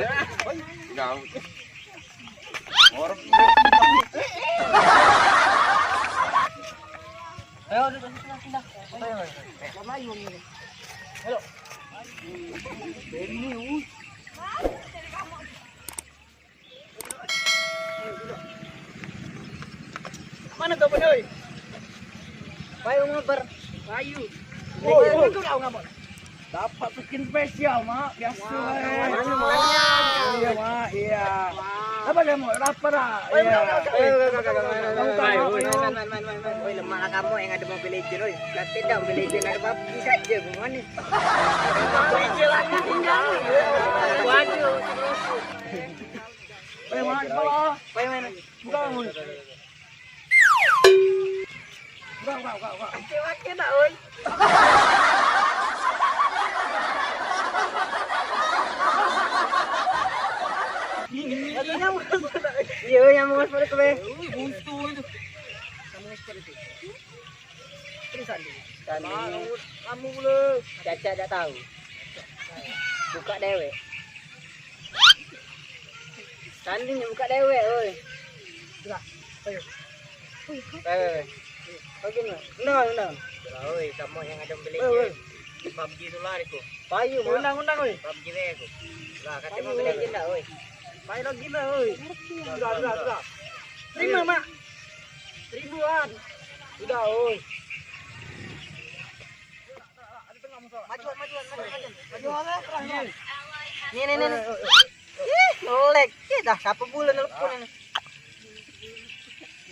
Nah. Orang. Ayo, udah pindah. Ayo. Ayo. Ini. Mana tuh boy? Payu ngabar. Payu. Oh, itu kau ngabar. Dapat skin spesial, Mak. Biasa. Iya, Mak. Iya. Apa kamu? Lapar ah. Iya. Woi, lemah kamu yang ada Mobile Legends, oi. Lihat tidak Mobile Legends ada PUBG saja, gimana? Legend lagi tinggal. Waduh. Woi, Mak, bawah. Woi, mana? Buka kamu. Buka. Oke tak, oi. Iya, yang mau masuk ke be. Buntu itu. Kamu belum. Caca tidak tahu. Buka dewe. Tanding buka dewe, oi. Ayo. Bagaimana? Undang. Oi, kamu yang ada beli. PUBG itu lari ku. Payu, Undang, oi. PUBG ku. Lah, kata Mobile Legends dah, oi. Main lagi lah, oi. Sudah. Terima, Mak. Ribuan. Sudah, oi. Majuan. Nih. Ih, nolek. Dah, siapa bulan telepon ini?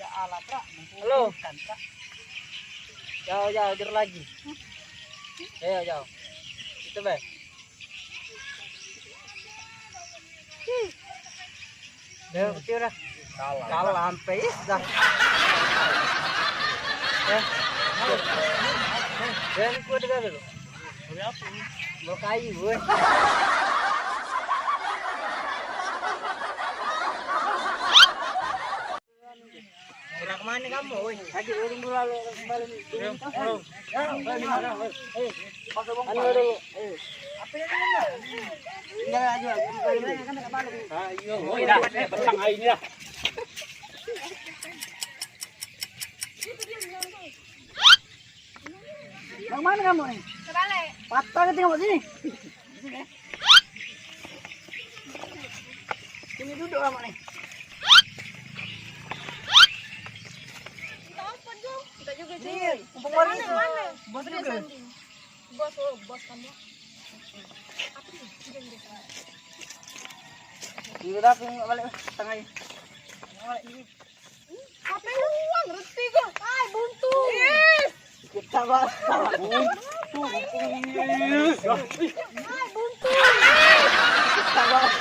Ya alat, Pak. Halo. Jauh, jauh lagi. Jauh. Itu, Be. Dah, betul dah. Kalah sampai dah. Dan gua dengar dulu. Mau kayu, gue. Gerak mana kamu, woi? Lagi uring dulu lalu kembali. Halo dulu. Apa ini? Enggak aja. Kan kembali. Ayo, dah, petang ini dah. Bang mana kamu nih? Kebalik. Patah ke tengok sini. Sini duduk kamu nih. Kita apa dong? Kita juga sih. Nih, mumpung baru Mana? bos Dia juga. sanding. Bos kamu. Apa sih? Iya dah, balik tengah ini. Balik ini. Apa uang? Reti kok. Ay, buntu. Kita balik. Ay, buntu. Kita balik.